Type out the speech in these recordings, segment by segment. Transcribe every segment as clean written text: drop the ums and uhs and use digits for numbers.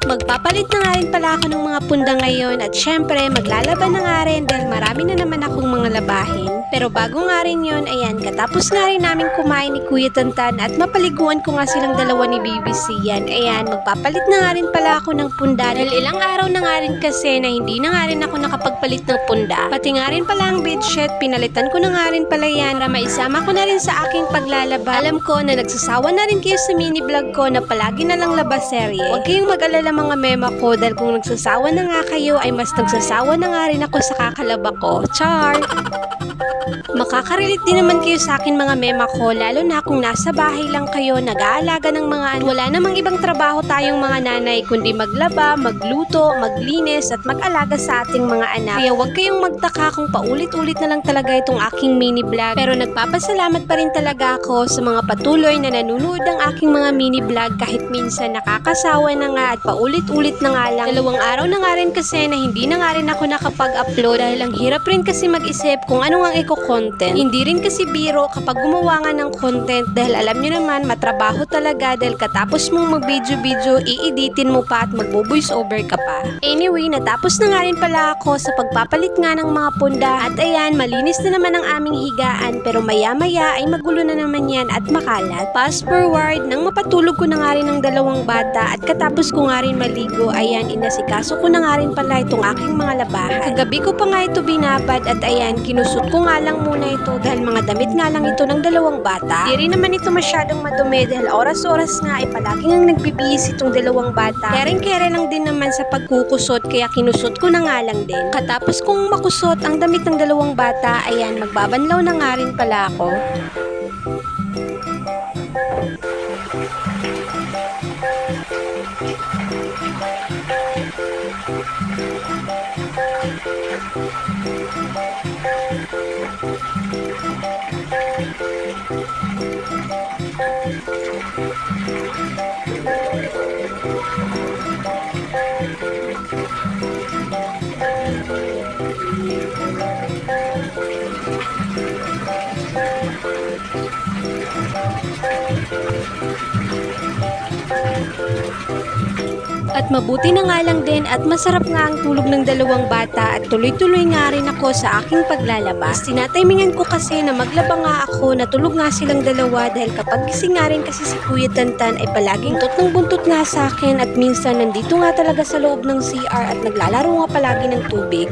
Magpapalit na nga rin pala ako ng mga punda ngayon at syempre maglalaban na nga rin dahil marami na naman akong mga labahin. Pero bago nga rin yun, ayan, katapos nga rin namin kumain ni Kuya Tantan at mapaliguan ko nga silang dalawa ni BBC yan. Ayan, magpapalit na nga rin pala ako ng punda dahil ilang araw na nga rin kasi na hindi na nga rin ako nakapagpalit ng punda. Pati nga rin pala ang bedsheet, pinalitan ko na nga rin pala yan para maisama ko na rin sa aking paglalaba. Alam ko na nagsasawa na rin kayo sa mini vlog ko na palagi na lang labaserye. Huwag kayong mag-alala mga mema ko dahil kung nagsasawa na nga kayo ay mas nagsasawa na nga rin ako sa kakalaba ko. Char! Makaka-relate din naman kayo sa akin mga mema ko, lalo na kung nasa bahay lang kayo, nag-aalaga ng mga wala namang ibang trabaho tayong mga nanay kundi maglaba, magluto, maglinis at mag-alaga sa ating mga anak. Kaya huwag kayong magtaka kung paulit-ulit na lang talaga itong aking mini vlog. Pero nagpapasalamat pa rin talaga ako sa mga patuloy na nanonood ng aking mga mini vlog kahit minsan nakakasawa na nga at paulit-ulit na nga lang. 2 araw na nga rin kasi na hindi na nga rin ako nakapag-upload dahil ang hirap rin kasi mag-isip kung ano ang content. Hindi rin kasi biro kapag gumawa nga ng content dahil alam nyo naman matrabaho talaga dahil katapos mong mag-video, i-editin mo pa at magbo-voice over ka pa. Anyway, natapos na nga rin pala ako sa pagpapalit nga ng mga punda at ayan, malinis na naman ang aming higaan pero maya-maya ay magulo na naman yan at makalat. Fast forward, nang mapatulog ko na nga rin ng 2 bata at katapos ko nga rin maligo, ayan, inasikaso ko na nga rin pala itong aking mga labahan. Kagabi ko pa nga ito binabad at ayan, kinusot ko nga lang muna ito dahil mga damit nga lang ito ng 2 bata. Di rin naman ito masyadong madumi dahil oras-oras nga ay palaging ang nagbibihis itong 2 bata. Kere lang din naman sa pagkukusot kaya kinusot ko na nga lang din. Katapos kong makusot ang damit ng 2 bata, ayan, magbabanlaw na nga rin pala ako. At mabuti na nga lang din at masarap nga ang tulog ng 2 bata at tuloy-tuloy nga rin ako sa aking paglalaba. Tinatimingan ko kasi na maglaba nga ako, natulog nga silang 2 dahil kapag gising nga rin kasi si Kuya Tantan ay palaging buntot ng buntot nga sa akin at minsan nandito nga talaga sa loob ng CR at naglalaro nga palagi ng tubig.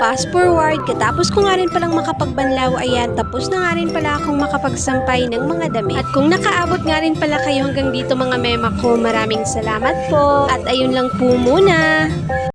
Fast forward, katapos ko nga rin palang makapagbanlaw, ayan, tapos na nga rin pala akong makapagsampay ng mga damit. At kung nakaabot nga rin pala kayo hanggang dito mga mema ko, maraming salamat po. At ayun lang po muna.